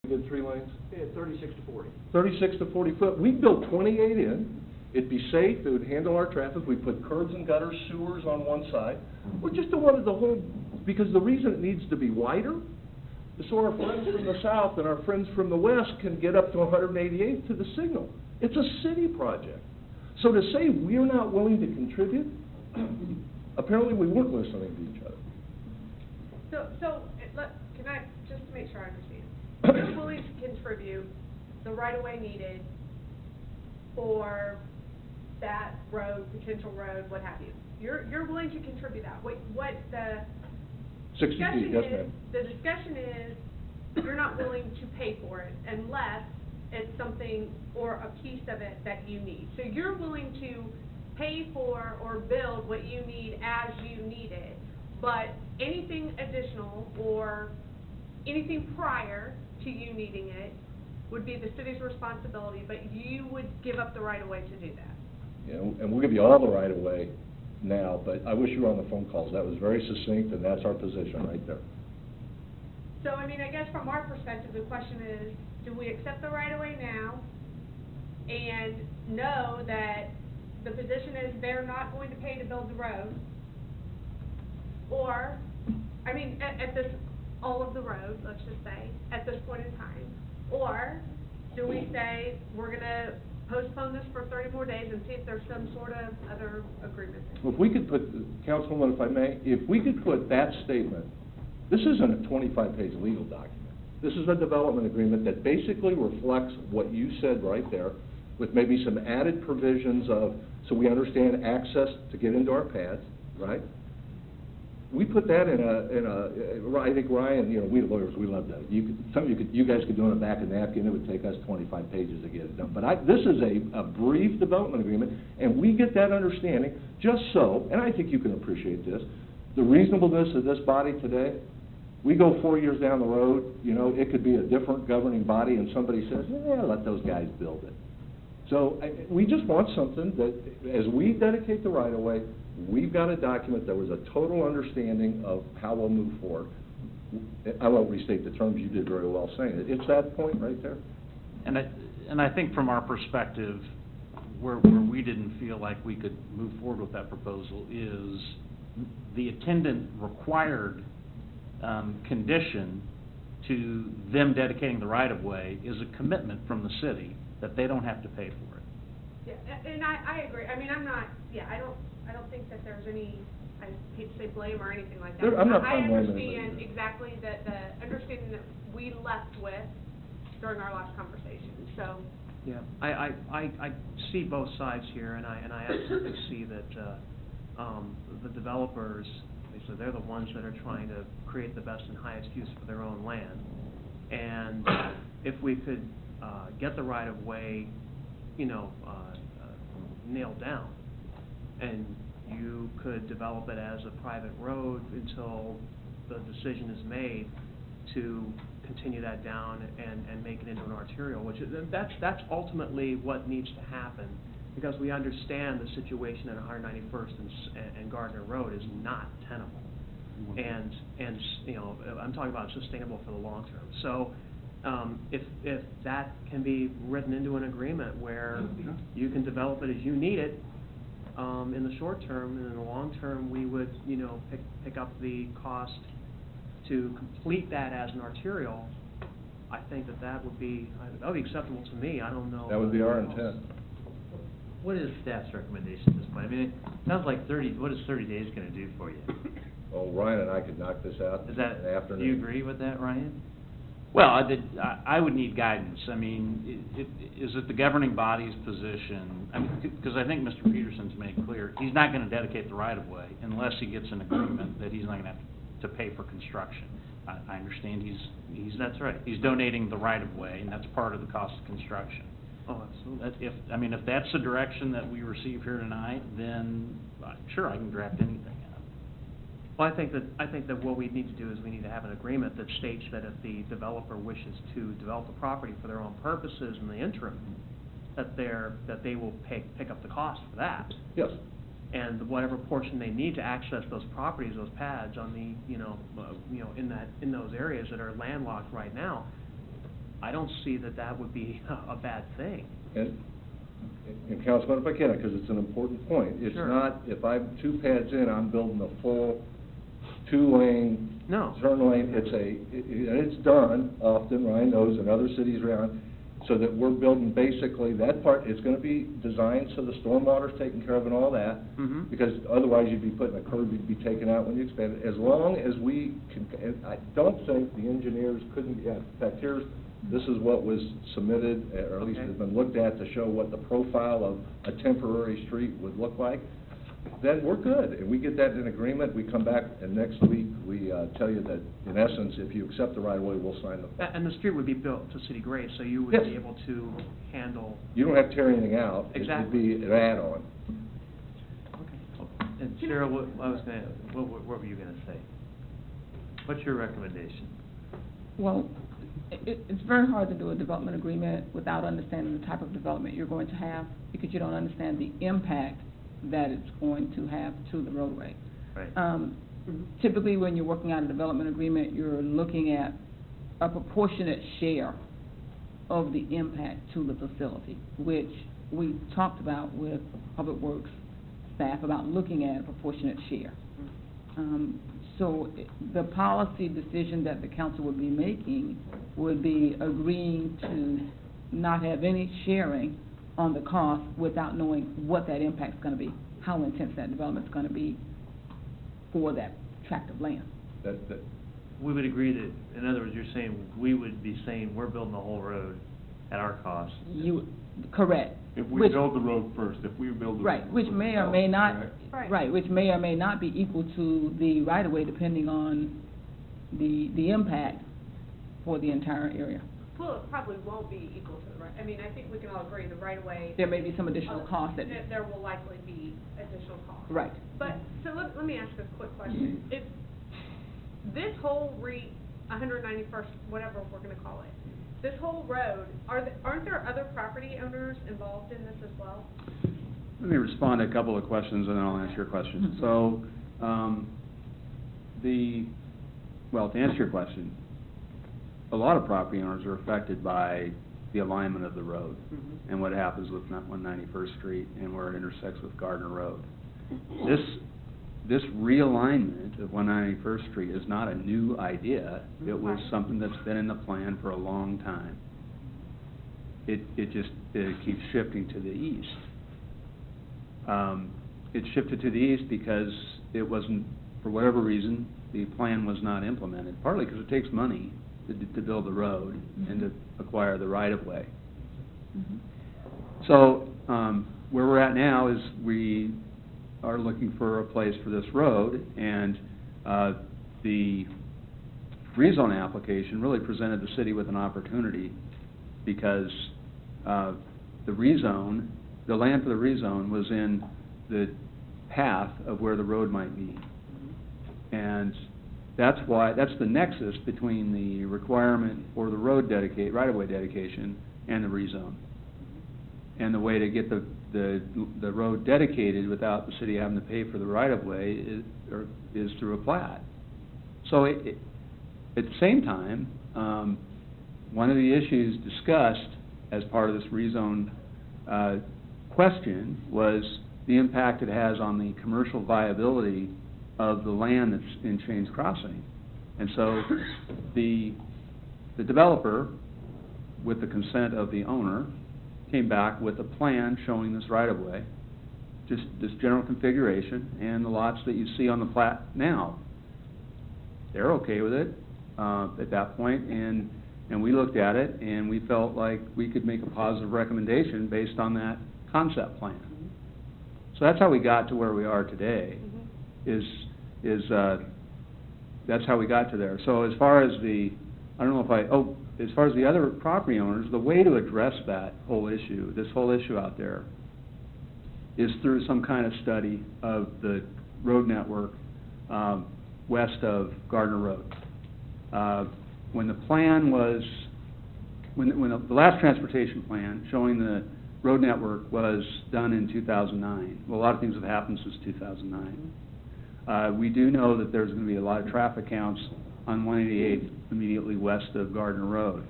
Good 3 lanes? Yeah, 36 to 40. 36 to 40 foot. We'd build 28 in. It'd be safe. It would handle our traffic. We'd put curbs and gutters, sewers on one side. We just don't want the whole, because the reason it needs to be wider is so our friends from the south and our friends from the west can get up to 188th to the signal. It's a city project. So to say we're not willing to contribute, apparently we weren't listening to each other. Can I, just to make sure I understand, you're willing to contribute the right-of-way needed for that road, potential road, what have you. You're willing to contribute that. What the 60 feet, yes, ma'am. The discussion is you're not willing to pay for it unless it's something or a piece of it that you need. So you're willing to pay for or build what you need as you need it, but anything additional or anything prior to you needing it would be the city's responsibility, but you would give up the right-of-way to do that. Yeah, and we'll give you all the right-of-way now, but I wish you were on the phone calls. That was very succinct, and that's our position right there. So, I mean, I guess from our perspective, the question is, do we accept the right-of-way now and know that the position is they're not going to pay to build the road? Or, I mean, at this, all of the roads, let's just say, at this point in time. Or do we say we're going to postpone this for 30 more days and see if there's some sort of other agreement? Well, if we could put, Councilwoman, if I may, if we could put that statement, this isn't a 25-page legal document. This is a development agreement that basically reflects what you said right there, with maybe some added provisions of, so we understand access to get into our pads, right? We put that I think Ryan, you know, we lawyers, we love that. You guys could do it on a back of napkin. It would take us 25 pages to get it done. But this is a brief development agreement, and we get that understanding just so, and I think you can appreciate this, the reasonableness of this body today. We go 4 years down the road, you know, it could be a different governing body, and somebody says, yeah, let those guys build it. So we just want something that, as we dedicate the right-of-way, we've got a document that was a total understanding of how we'll move forward. I won't restate the terms, you did very well saying it. It's that point right there. And I think from our perspective, where we didn't feel like we could move forward with that proposal is the attendant required condition to them dedicating the right-of-way is a commitment from the city that they don't have to pay for it. Yeah, and I agree. I mean, I don't think that there's any, I hate to say blame or anything like that. I'm not I blaming understand anybody. exactly the understanding that we left with during our last conversation. So. Yeah, I see both sides here, and I absolutely see that the developers, so they're the ones that are trying to create the best and highest use for their own land. And if we could get the right-of-way, you know, nailed down, and you could develop it as a private road until the decision is made to continue that down and make it into an arterial, which is, that's ultimately what needs to happen, because we understand the situation at 191st and Gardner Road is not tenable. And you know, I'm talking about sustainable for the long term. So if that can be written into an agreement where you can develop it as you need it in the short term, and in the long term we would, you know, pick up the cost to complete that as an arterial, I think that would be acceptable to me. I don't know. That would be our intent. What is staff's recommendation at this point? I mean, it sounds like 30, what is 30 days going to do for you? Oh, Ryan and I could knock this out in an afternoon. Do you agree with that, Ryan? Well, I would need guidance. I mean, is it the governing body's position? I mean, because I think Mr. Peterson's made clear he's not going to dedicate the right-of-way unless he gets an agreement that he's not going to have to pay for construction. I understand that's right. He's donating the right-of-way, and that's part of the cost of construction. Oh, absolutely. If that's the direction that we receive here tonight, then sure, I can draft anything out. Well, I think that what we need to do is we need to have an agreement that states that if the developer wishes to develop the property for their own purposes in the interim, that they will pick up the cost for that. Yes. And whatever portion they need to access those properties, those pads on the, in those areas that are landlocked right now, don't see that that would be a bad thing. And Councilman, if I can, because it's an important point, it's Sure. not, if I'm 2 pads in, I'm building a full 2-lane No. turn lane, and it's done often, Ryan knows, in other cities around, so that we're building basically, that part is gonna be designed so the stormwater's taken care of and all that, Mhm. because otherwise you'd be putting a curb, you'd be taken out when you expand it. As long as we can, and I don't think the engineers couldn't, in fact, this is what was submitted, or at least Okay. has been looked at to show what the profile of a temporary street would look like. Then we're good, and we get that in agreement, we come back, and next week, we tell you that, in essence, if you accept the right-of-way, we'll sign the. And the street would be built to city grade, so you would Yes. be able to handle. You don't have to tear anything out. Exactly. It'd be an add-on. Okay. And Cheryl, what were you gonna say? What's your recommendation? Well, it's very hard to do a development agreement without understanding the type of development you're going to have, because you don't understand the impact that it's going to have to the roadway. Right. Typically, when you're working out a development agreement, you're looking at a proportionate share of the impact to the facility, which we talked about with Public Works staff about looking at a proportionate share. So the policy decision that the council would be making would be agreeing to not have any sharing on the cost without knowing what that impact's gonna be, how intense that development's gonna be for that tract of land. That, We would agree that, in other words, you're saying, we would be saying, we're building the whole road at our cost. Correct. If we Which- build the road first, if we build the. Right, which may or may not, Right. right, which may or may not be equal to the right-of-way, depending on the impact for the entire area. Well, it probably won't be equal to the right, I mean, I think we can all agree the right of way. There may be some additional other- cost that, There will likely be additional costs. right. But, so let me ask a quick question. If this whole 191st, whatever we're gonna call it, this whole road, aren't there other property owners involved in this as well? Let me respond to a couple of questions, and then I'll answer your question. So, to answer your question, a lot of property owners are affected by the alignment of the road and what happens with 191st Street and where it intersects with Gardner Road. This realignment of 191st Street is not a new idea. It was something that's been in the plan for a long time. It keeps shifting to the east. It shifted to the east because it wasn't, for whatever reason, the plan was not implemented, partly because it takes money to build the road and to acquire the right-of-way. So, where we're at now is we are looking for a place for this road, and the rezone application really presented the city with an opportunity, because the land for the rezone was in the path of where the road might be. And that's the nexus between the requirement for the road right-of-way dedication and the rezone. And the way to get the road dedicated without the city having to pay for the right-of-way is through a plat. So at the same time, one of the issues discussed as part of this rezone question was the impact it has on the commercial viability of the land that's in Shane's Crossing. And so the developer, with the consent of the owner, came back with a plan showing this right-of-way, just this general configuration, and the lots that you see on the plat now. They're okay with it at that point, and we looked at it, and we felt like we could make a positive recommendation based on that concept plan. So that's how we got to where we are today, that's how we got to there. So as far as as far as the other property owners, the way to address this whole issue out there, is through some kind of study of the road network west of Gardner Road. When the plan was, when the last transportation plan showing the road network was done in 2009, well, a lot of things have happened since 2009. We do know that there's going to be a lot of traffic counts on 188 immediately west of Gardner Road.